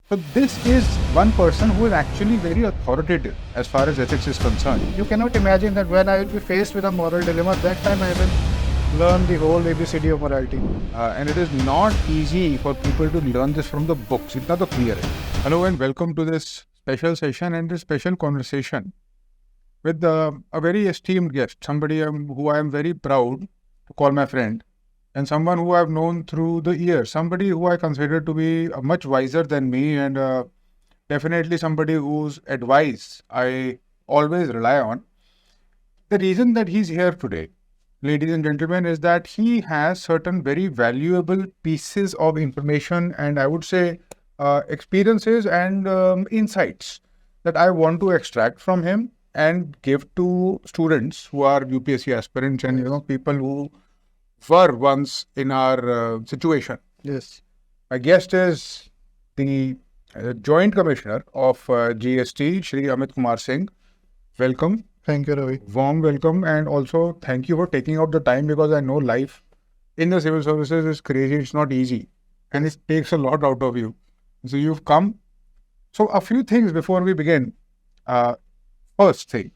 So this is one person who is actually very authoritative as far as ethics is concerned. You cannot imagine that when I will be faced with a moral dilemma, that time I will learn the whole ABCD of morality. And it is not easy for people to learn this from the books. It's not clear. Hello and welcome to this special session and this special conversation with a very esteemed guest, somebody who I am very proud to call my friend, and someone who I've known through the years, somebody who I consider to be much wiser than me, and definitely somebody whose advice I always rely on. The reason that he's here today, ladies and gentlemen, is that he has certain very valuable pieces of information and I would say experiences and insights that I want to extract from him and give to students who are UPSC aspirants and people who were once in our situation. Yes. My guest is the Joint Commissioner of GST, Shri Amit KR Singh. Welcome. Thank you, Ravi. Warm welcome, and also thank you for taking out the time, because I know life in the civil services is crazy. It's not easy and it takes a lot out of you. So you've come. So a few things before we begin. First thing,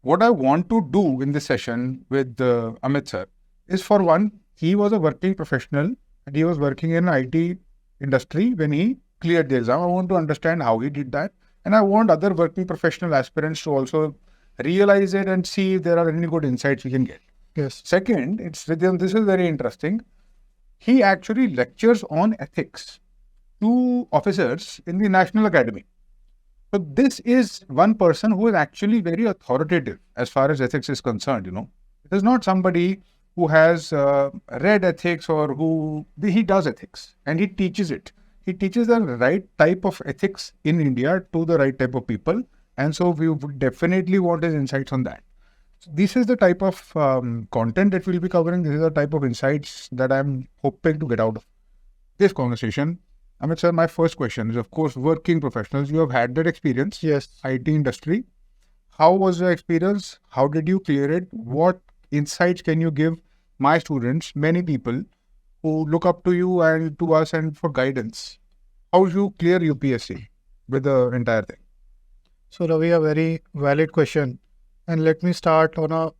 what I want to do in this session with Amit sir is, for one, he was a working professional and he was working in IT industry when he cleared the exam. I want to understand how he did that, and I want other working professional aspirants to also realize it and see if there are any good insights we can get. Yes. Second, this is very interesting. He actually lectures on ethics to officers in the National Academy. So this is one person who is actually very authoritative as far as ethics is concerned. It is not somebody who has read ethics or he does ethics and he teaches it. He teaches the right type of ethics in India to the right type of people. And so we would definitely want his insights on that. So this is the type of content that we'll be covering. This is the type of insights that I'm hoping to get out of this conversation. Amit sir, my first question is, of course, working professionals. You have had that experience. Yes. IT industry. How was your experience? How did you clear it? What insights can you give my students, many people who look up to you and to us and for guidance? How you clear UPSC with the entire thing? So, Ravi, a very valid question. And let me start on a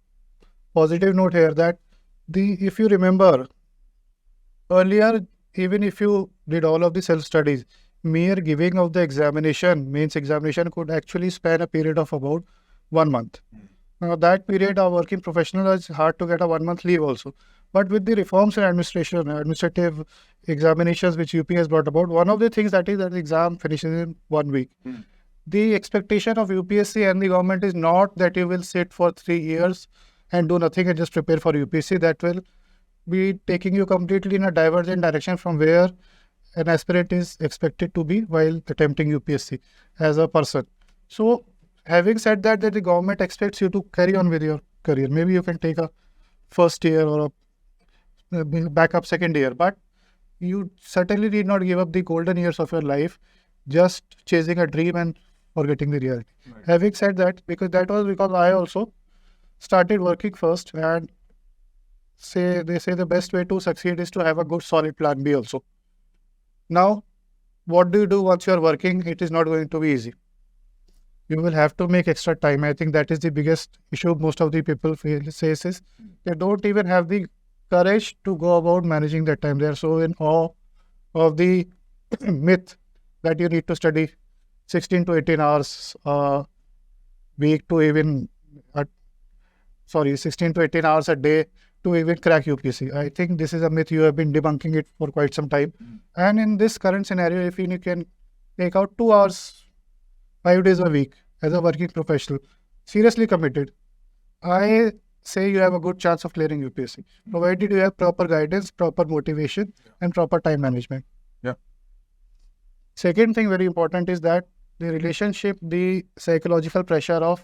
positive note here that if you remember, earlier, even if you did all of the self-studies, mere giving of the examination, mains examination, could actually span a period of about 1 month. Now, that period, a working professional is hard to get a 1 month leave also. But with the reforms in administrative examinations which UP has brought about, one of the things that is that the exam finishes in 1 week. The expectation of UPSC and the government is not that you will sit for 3 years and do nothing and just prepare for UPSC. That will be taking you completely in a divergent direction from where an aspirant is expected to be while attempting UPSC as a person. So, having said that the government expects you to carry on with your career. Maybe you can take a first year or a backup second year, but you certainly did not give up the golden years of your life just chasing a dream and forgetting the reality. Right. Having said that, because I also started working first, and they say the best way to succeed is to have a good solid plan B also. Now, what do you do once you are working? It is not going to be easy. You will have to make extra time. I think that is the biggest issue most of the people face is they don't even have the courage to go about managing that time. They are so in awe of the myth that you need to study 16 to 18 hours a week to even, 16 to 18 hours a day to even crack UPSC. I think this is a myth. You have been debunking it for quite some time. And in this current scenario, if you can take out 2 hours, 5 days a week as a working professional, seriously committed, I say you have a good chance of clearing UPSC, provided you have proper guidance, proper motivation, and proper time management. Yeah. Second thing very important is that the relationship, the psychological pressure of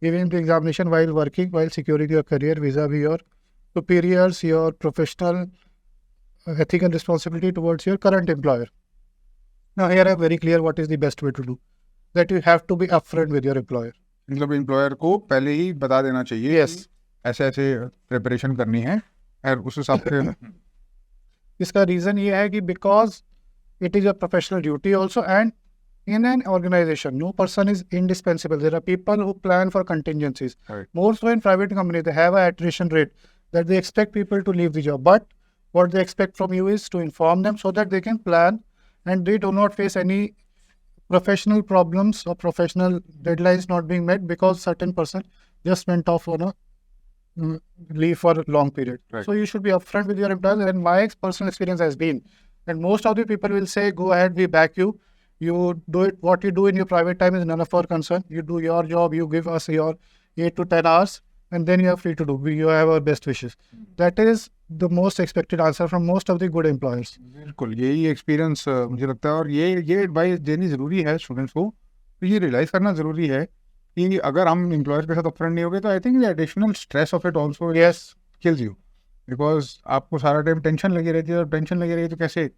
giving the examination while working, while securing your career vis-a-vis your superiors, your professional ethical responsibility towards your current employer. Now here I am very clear what is the best way to do. That you have to be upfront with your employer. मतलब employer को पहले ही बता देना चाहिए. Yes. ऐसे preparation करनी है और उस हिसाब से. इसका रीजन ये है कि because it is a professional duty also. And in an organization, no person is indispensable. There are people who plan for contingencies. Right. More so in private company, they have an attrition rate that they expect people to leave the job. But what they expect from you is to inform them so that they can plan and they do not face any professional problems or professional deadlines not being met because certain person just went off on a leave for a long period. Right. So you should be upfront with your employees. And my personal experience has been, and most of the people will say, go ahead, we back you. You do it. What you do in your private time is none of our concern. You do your job. You give us your 8 to 10 hours, and then you are free to do. You have our best wishes. That is the most expected answer from most of the good employers. बिल्कुल यही experience मुझे लगता है, और ये advice देनी ज़रूरी है स्टूडेंट्स को. तो ये रियलाइज़ करना ज़रूरी है कि अगर हम एम्प्लॉयर के साथ अपफ्रंट नहीं होंगे तो I think the additional stress of it also Yes, kills you, because आपको सारा टाइम टेंशन लगी रहती है, और टेंशन लगी रही है तो कैसे.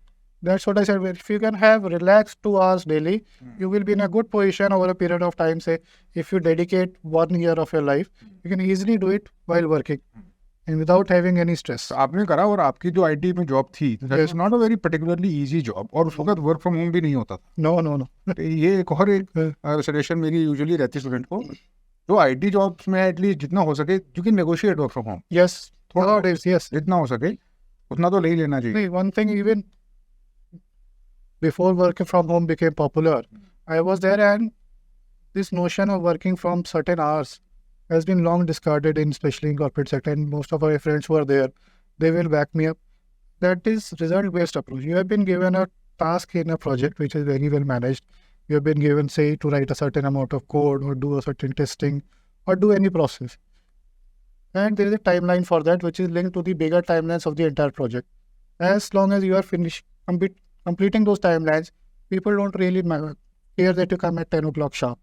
that's what I said. If you can have relaxed 2 hours daily, you will be in a good position over a period of time. Say, if you dedicate 1 year of your life, you can easily do it while working and without having any stress. तो आपने करा, और आपकी जो IT में job थी that Yes. Is not a very particularly easy job, और उस वक्त वर्क फ्रॉम होम भी नहीं होता था. No, no, no. तो ये एक और एक सजेशन मेरी यूजुअली रहती है स्टूडेंट को, जो आईटी जॉब्स में एटलीस्ट जितना हो सके you can negotiate work from home. Yes, nowadays, yes. जितना हो सके उतना तो ले ही लेना चाहिए. See, one thing, even before working from home became popular, I was there, and this notion of working from certain hours has been long discarded in, especially in corporate sector. And most of our friends who are there, they will back me up. That is result-based approach. You have been given a task in a project which is very well managed. You have been given, say, to write a certain amount of code or do a certain testing or do any process. And there is a timeline for that which is linked to the bigger timelines of the entire project. As long as you are completing those timelines, people don't really care that you come at 10 o'clock sharp.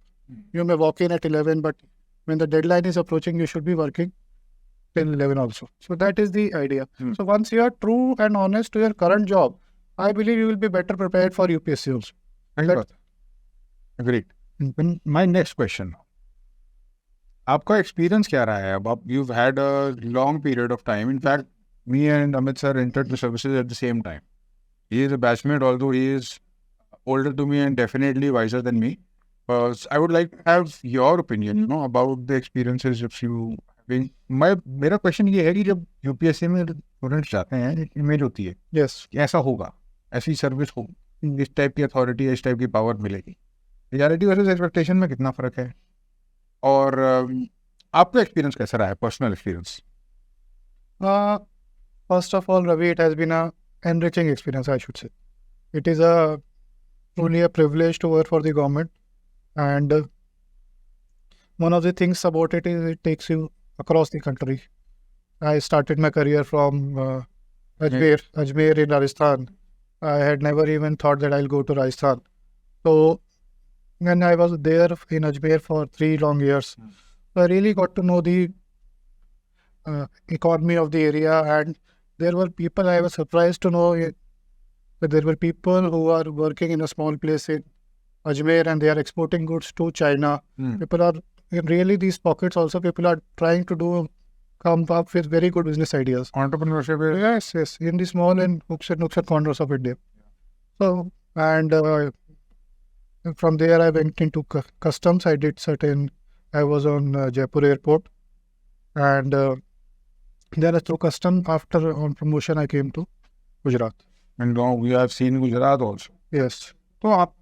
You may walk in at 11, but when the deadline is approaching, you should be working till 11 also. So that is the idea. So once you are true and honest to your current job, I believe you will be better prepared for UPSC also. Agreed. My next question, आपका experience क्या रहा है? अब आप you've had a long period of time. In fact, me and Amit sir entered the services at the same time. He is a batchmate, although he is older to me and definitely wiser than me. I would like to have your opinion, about the experiences of you having. मेरा question ये है कि जब UPSC में students जाते हैं, एक image होती है Yes. कि ऐसा होगा, ऐसी सर्विस होगी, इस टाइप की अथॉरिटी, इस टाइप की पावर मिलेगी. रियलिटी वर्सेस एक्सपेक्टेशन में कितना फ़र्क है? और आपका एक्सपीरियंस कैसा रहा है, personal experience? First of all, Ravi, it has been a enriching experience, I should say. It is truly a privilege to work for the government, and one of the things about it is it takes you across the country. I started my career from Ajmer in Rajasthan. I had never even thought that I'll go to Rajasthan. So when I was there in Ajmer for 3 long years, I really got to know the economy of the area, and there were people, I was surprised to know that there were people who are working in a small place in Ajmer and they are exporting goods to China. People are, in really these pockets also, people are trying to come up with very good business ideas. Entrepreneurship is... Yes, in the small and nooks and corners of India. So, and from there I went into customs. I was on Jaipur airport, and then through custom, after on promotion, I came to Gujarat. And now we have seen Gujarat also. Yes. तो आप,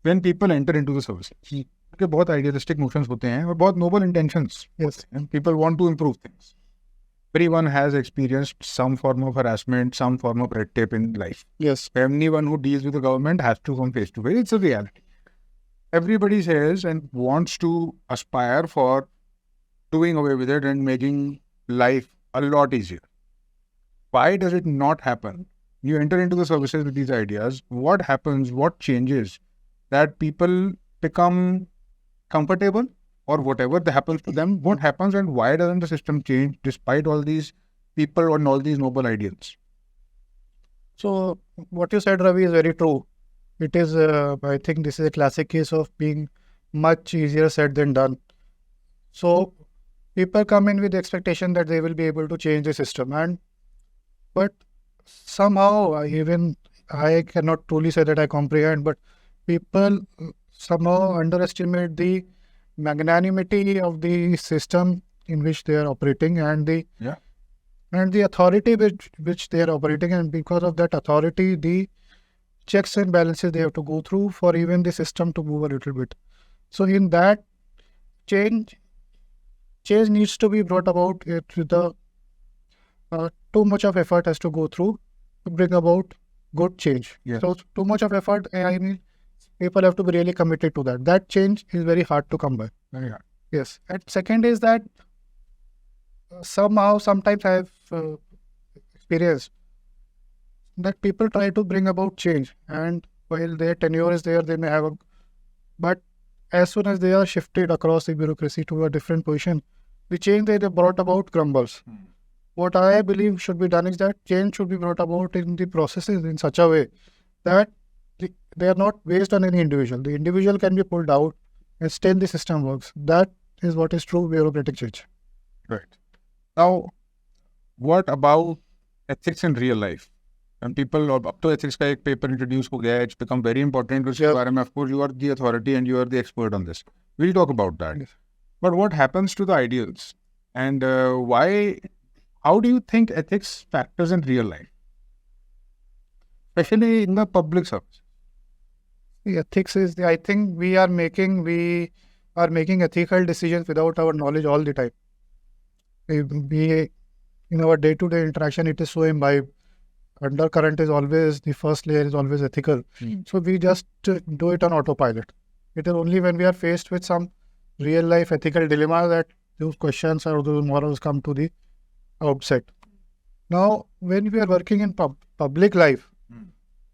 when people enter into the service, उनके बहुत idealistic notions होते हैं और बहुत noble intentions. Yes. And people want to improve things. Everyone has experienced some form of harassment, some form of red tape in life. Yes. Anyone who deals with the government has to come face to face. It's a reality. Everybody says and wants to aspire for doing away with it and making life a lot easier. Why does it not happen? You enter into the services with these ideas. What happens? What changes? That people become comfortable, or whatever that happens to them. What happens, and why doesn't the system change despite all these people and all these noble ideals? So what you said, Ravi, is very true. It is, I think this is a classic case of being much easier said than done. So people come in with the expectation that they will be able to change the system, but somehow even I cannot truly say that I comprehend, but people somehow underestimate the magnanimity of the system in which they are operating, and the authority which they are operating, and because of that authority, the checks and balances they have to go through for even the system to move a little bit. So in that change needs to be brought about with the too much of effort has to go through to bring about good change. Yes. So too much of effort, I mean, people have to be really committed to that. That change is very hard to come by. Very hard. Yes. And second is that sometimes I have experienced that people try to bring about change, and while their tenure is there, they may have but as soon as they are shifted across the bureaucracy to a different position, the change they brought about crumbles. What I believe should be done is that change should be brought about in the processes in such a way that they are not based on any individual. The individual can be pulled out and still the system works. That is what is true bureaucratic change. Right. Now, what about ethics in real life? And people, up to ethics का एक paper introduce हो गया है, it's become very important. उसके बारे में, of course, you are the authority and you are the expert on this. We'll talk about that. Yes. But what happens to the ideals? And how do you think ethics factors in real life? Especially in the public service. The ethics is, I think we are making ethical decisions without our knowledge all the time. We in our day-to-day interaction, it is so imbibed. Undercurrent is always, the first layer is always ethical. So we just do it on autopilot. It is only when we are faced with some real life ethical dilemma that those questions or those morals come to the outset. Now, when we are working in public life,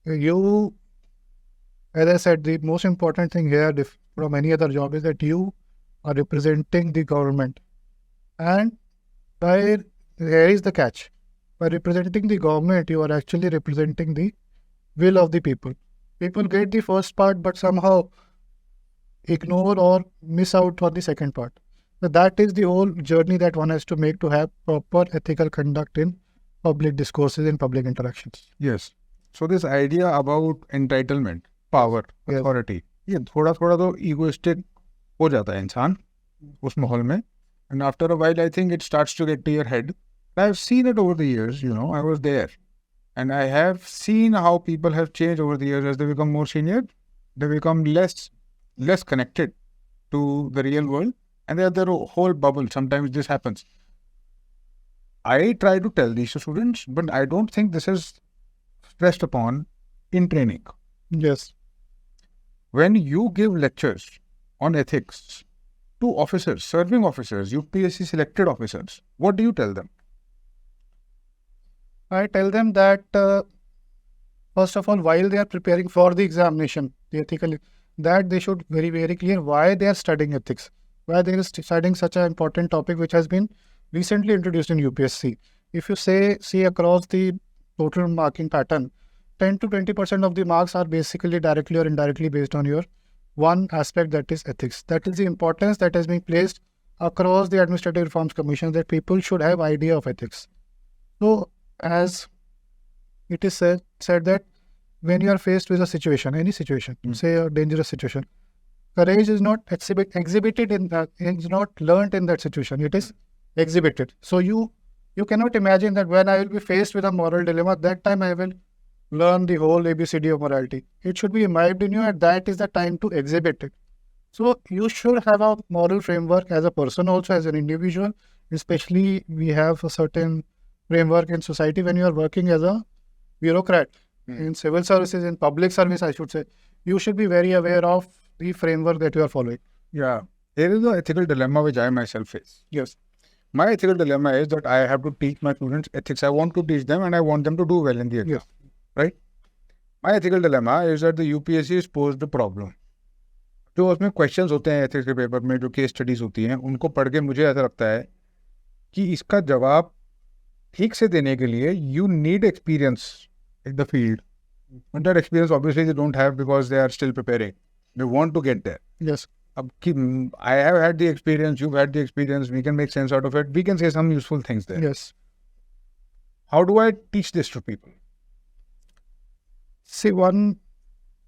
as I said, the most important thing here from any other job is that you are representing the government. And here is the catch. By representing the government, you are actually representing the will of the people. People get the first part, but somehow ignore or miss out on the second part. So that is the whole journey that one has to make to have proper ethical conduct in public discourses and public interactions. Yes. So this idea about entitlement, power, Yes. authority, ये थोड़ा तो egoistic हो जाता है इंसान उस माहौल में. And after a while, I think it starts to get to your head. I've seen it over the years, I was there. And I have seen how people have changed over the years as they become more senior. They become less connected to the real world. And they have their whole bubble. Sometimes this happens. I try to tell these students, but I don't think this is stressed upon in training. Yes. When you give lectures on ethics to officers, serving officers, UPSC selected officers, what do you tell them? I tell them that first of all, while they are preparing for the examination, the ethical, that they should very, very clear why they are studying ethics, why they are studying such an important topic which has been recently introduced in UPSC. If you see across the total marking pattern, 10 to 20% of the marks are basically directly or indirectly based on your one aspect, that is ethics. That is the importance that has been placed across the Administrative Reforms Commission, that people should have idea of ethics. So, as it is said that when you are faced with a situation, any situation, say a dangerous situation, courage is not exhibited in that, it is not learnt in that situation, it is exhibited. So you cannot imagine that when I will be faced with a moral dilemma, that time I will learn the whole ABCD of morality. It should be imbibed in you, and that is the time to exhibit it. So you should have a moral framework as a person, also as an individual. Especially we have a certain framework in society when you are working as a bureaucrat in civil services, in public service, I should say. You should be very aware of the framework that you are following. Yeah. Here is the ethical dilemma which I myself face. Yes. My ethical dilemma is that I have to teach my students ethics. I want to teach them and I want them to do well in the exam. Yes. Right? My ethical dilemma is that the UPSC is posed a problem. जो उसमें questions होते हैं ethics के paper में, जो case studies होती हैं, उनको पढ़ के मुझे ऐसा लगता है कि इसका जवाब ठीक से देने के लिए you need experience in the field. But that experience obviously they don't have because they are still preparing. They want to get there. Yes. I have had the experience, you've had the experience, we can make sense out of it. We can say some useful things there. Yes. How do I teach this to people? See, one,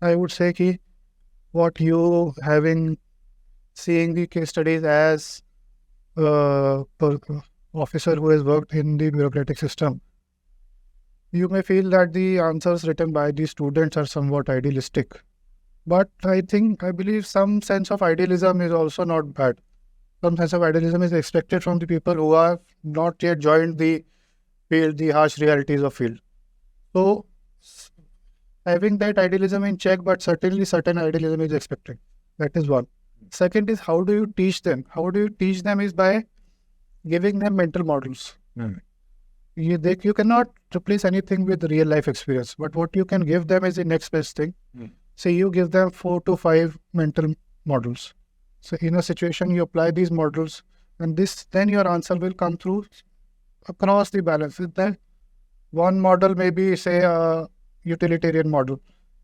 I would say ki what you having seeing the case studies as officer who has worked in the bureaucratic system, you may feel that the answers written by the students are somewhat idealistic. But I believe some sense of idealism is also not bad. Some sense of idealism is expected from the people who have not yet joined the field, the harsh realities of field. So having that idealism in check, but certainly certain idealism is expected. That is one. Second is, how do you teach them? How do you teach them is by giving them mental models. You cannot replace anything with real life experience, but what you can give them is the next best thing. So you give them 4 to 5 mental models. So in a situation, you apply these models, and then your answer will come through across the balance. With that, one model, maybe say a utilitarian model,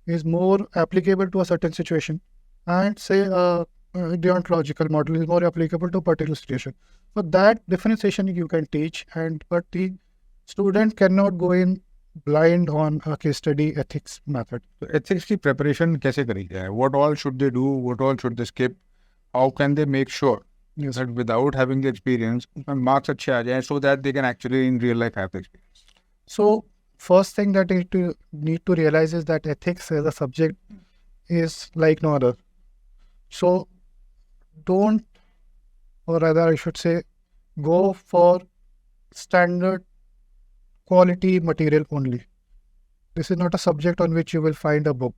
is more applicable to a certain situation, and say a deontological model is more applicable to a particular situation. So that differentiation you can teach, but the student cannot go in blind on a case study ethics method. So ethics की preparation कैसे करी जाए? What all should they do? What all should they skip? How can they make sure that without having the experience, marks अच्छे आ जाए so that they can actually in real life have the experience? So first thing that you need to realize is that ethics as a subject is like no other. So don't, or rather I should say, go for standard quality material only. This is not a subject on which you will find a book.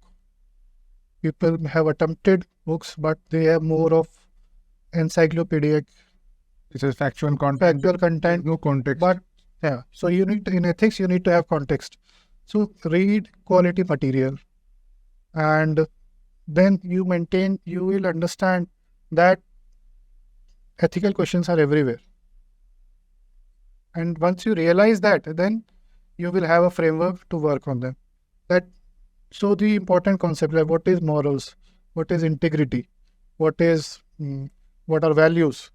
People have attempted books, but they have more of encyclopedic. This is factual content. No context. But yeah, so in ethics, you need to have context. So read quality material, and then you will understand that ethical questions are everywhere. And once you realize that, then you will have a framework to work on them. So the important concept, like what is morals, what is integrity, what are values.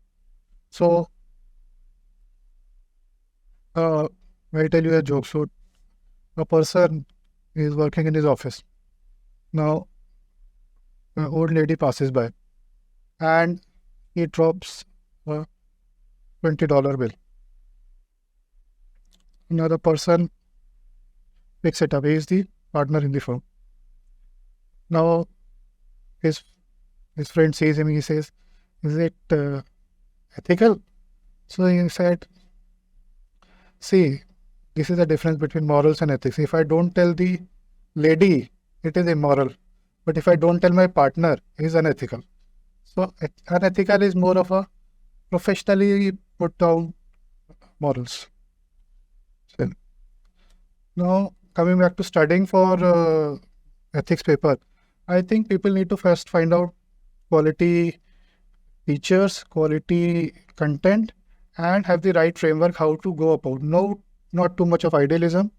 So I tell you a joke. So a person is working in his office. Now, an old lady passes by, and he drops a $20 bill. Another person picks it up. He is the partner in the firm. Now, his friend sees him. He says, "Is it ethical?" So he said, "See, this is the difference between morals and ethics. If I don't tell the lady, it is immoral. But if I don't tell my partner, it is unethical." So unethical is more of a professionally put down morals. So, now, coming back to studying for ethics paper, I think people need to first find out quality teachers, quality content, and have the right framework how to go about. No, not too much of idealism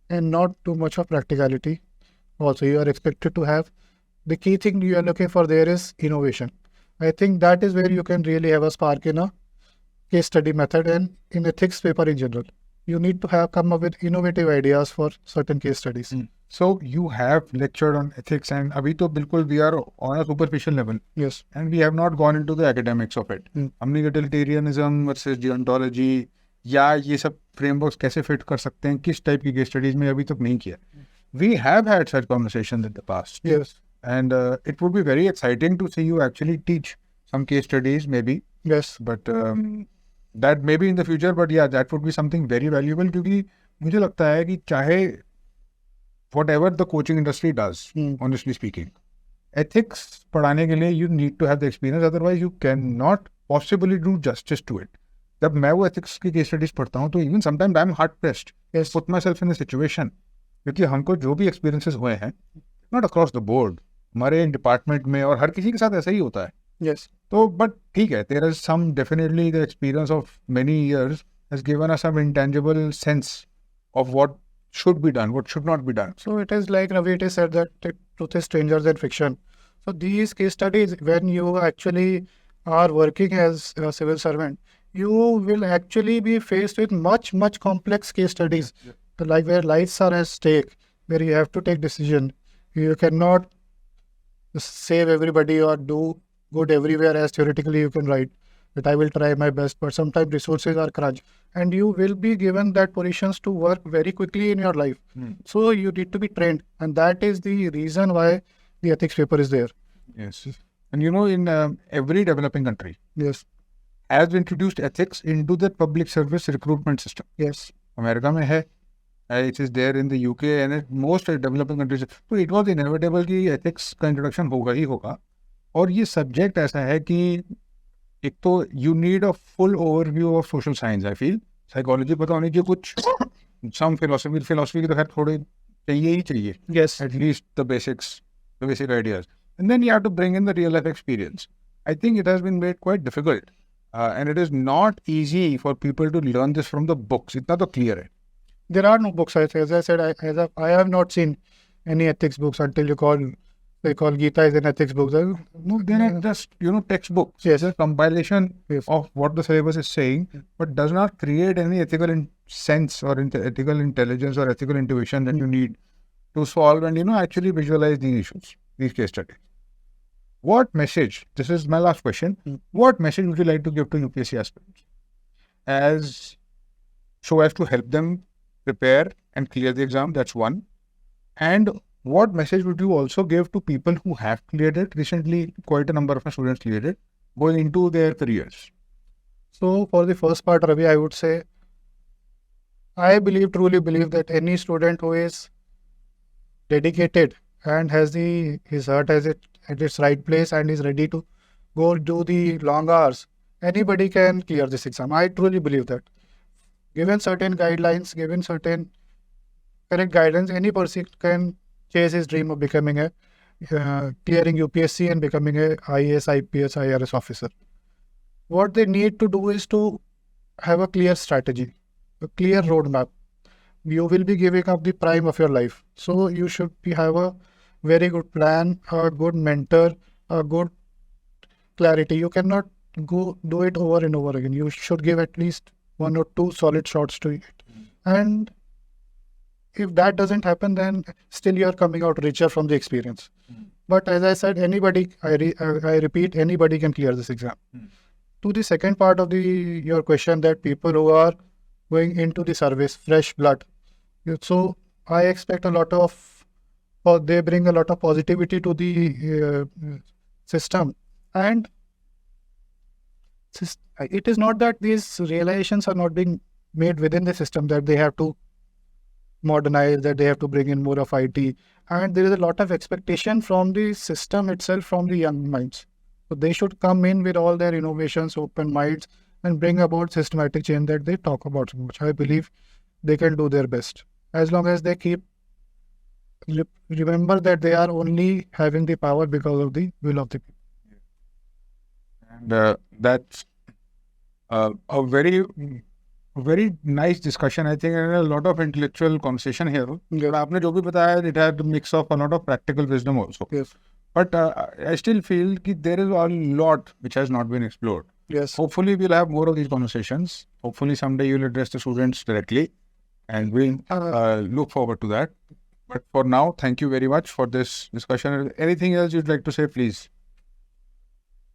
and not too much of practicality. Also, you are expected to have the key thing you are looking for there is innovation. I think that is where you can really have a spark in a case study method and in ethics paper in general. You need to come up with innovative ideas for certain case studies. So you have lectured on ethics, and abhi to bilkul we are on a superficial level. Yes. And we have not gone into the academics of it. हमने utilitarianism versus deontology या ये सब frameworks कैसे fit कर सकते हैं, किस type की case studies में अभी तक नहीं किया. We have had such conversations in the past. Yes. And it would be very exciting to see you actually teach some case studies maybe. Yes. But that may be in the future, but yeah, that would be something very valuable क्योंकि मुझे लगता है कि चाहे whatever the coaching industry does, honestly speaking, ethics पढ़ाने के लिए you need to have the experience, otherwise you cannot possibly do justice to it. जब मैं वो ethics की case studies पढ़ता हूँ तो even sometimes I'm hard pressed to put myself in a situation, क्योंकि हमको जो भी experiences हुए हैं not across the board, हमारे डिपार्टमेंट में और हर किसी के साथ ऐसा ही होता है. Yes. तो बट ठीक है, there is some definitely the experience of many years has given us some intangible sense of what should be done, what should not be done. So it is like Ravi said that truth is stranger than fiction. So these case studies, when you actually are working as a civil servant, you will actually be faced with much complex case studies, like where lives are at stake, where you have to take decision. You cannot save everybody or do good everywhere as theoretically you can write that I will try my best, but sometimes resources are crunch and you will be given that positions to work very quickly in your life. So you need to be trained, and that is the reason why the ethics paper is there. Yes. And you know, in every developing country Yes. has introduced ethics into the public service recruitment system. Yes. America में है, it is there in the UK and in most developing countries. So it was inevitable कि ethics का introduction होगा ही होगा. और ये subject ऐसा है कि एक तो you need a full overview of social science. I feel psychology पता होनी चाहिए कुछ, some philosophy की तो खैर थोड़े चाहिए ही चाहिए. Yes. At least the basics, the basic ideas. And then you have to bring in the real life experience. I think it has been made quite difficult. And it is not easy for people to learn this from the books. इतना तो clear है. There are no books. As I said, I have not seen any ethics books until they call Gita is an ethics book. No, they are just, textbooks. Yes. It's a compilation Yes. of what the syllabus is saying, but does not create any ethical sense or ethical intelligence or ethical intuition that you need to solve and, actually visualize these issues, these case studies. What message, this is my last question, what message would you like to give to UPSC aspirants so as to help them prepare and clear the exam? That's one. And what message would you also give to people who have cleared it? Recently, quite a number of students cleared it, going into their careers. So for the first part, Ravi, I would say, I truly believe that any student who is dedicated and has his heart at its right place and is ready to go do the long hours, anybody can clear this exam. I truly believe that. Given certain guidelines, given certain correct guidance, any person can chase his dream of becoming clearing UPSC and becoming a IAS, IPS, IRS officer. What they need to do is to have a clear strategy, a clear roadmap. You will be giving up the prime of your life. So you should have a very good plan, a good mentor, a good clarity. You cannot go do it over and over again. You should give at least 1 or 2 solid shots to it. And if that doesn't happen, then still you are coming out richer from the experience. But as I said, anybody, I repeat, anybody can clear this exam. To the second part of your question, that people who are going into the service, fresh blood. So I expect they bring a lot of positivity to the system. And it is not that these realizations are not being made within the system, that they have to modernize, that they have to bring in more of IT. And there is a lot of expectation from the system itself, from the young minds. So they should come in with all their innovations, open minds, and bring about systematic change that they talk about so much. I believe they can do their best. As long as they remember that they are only having the power because of the will of the people. And that's a very nice discussion, I think, and a lot of intellectual conversation here. आपने जो भी बताया, it had a mix of a lot of practical wisdom also. Yes. But I still feel that there is a lot which has not been explored. Yes. Hopefully, we'll have more of these conversations. Hopefully, someday you'll address the students directly, and we'll look forward to that. But for now, thank you very much for this discussion. Anything else you'd like to say, please?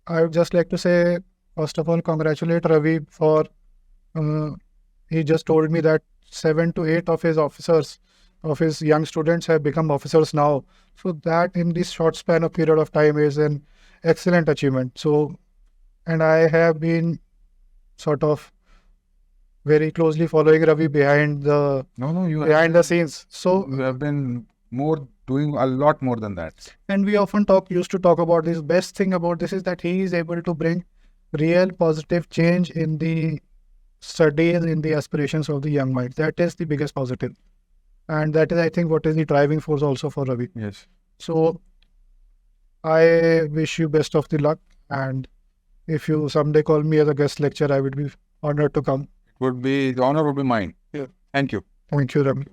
I would just like to say, first of all, congratulate Ravi for, he just told me that 7 to 8 of his officers, of his young students have become officers now. So that in this short span of period of time is an excellent achievement. So, and I have been sort of very closely following Ravi behind the scenes. So you have been doing a lot more than that. And we often used to talk about this. Best thing about this is that he is able to bring real positive change in the studies, in the aspirations of the young mind. That is the biggest positive. And that is, I think, what is the driving force also for Ravi. Yes. So I wish you best of the luck. And if you someday call me as a guest lecturer, I would be honored to come. The honor would be mine. Yeah. Thank you. Thank you, Ravi.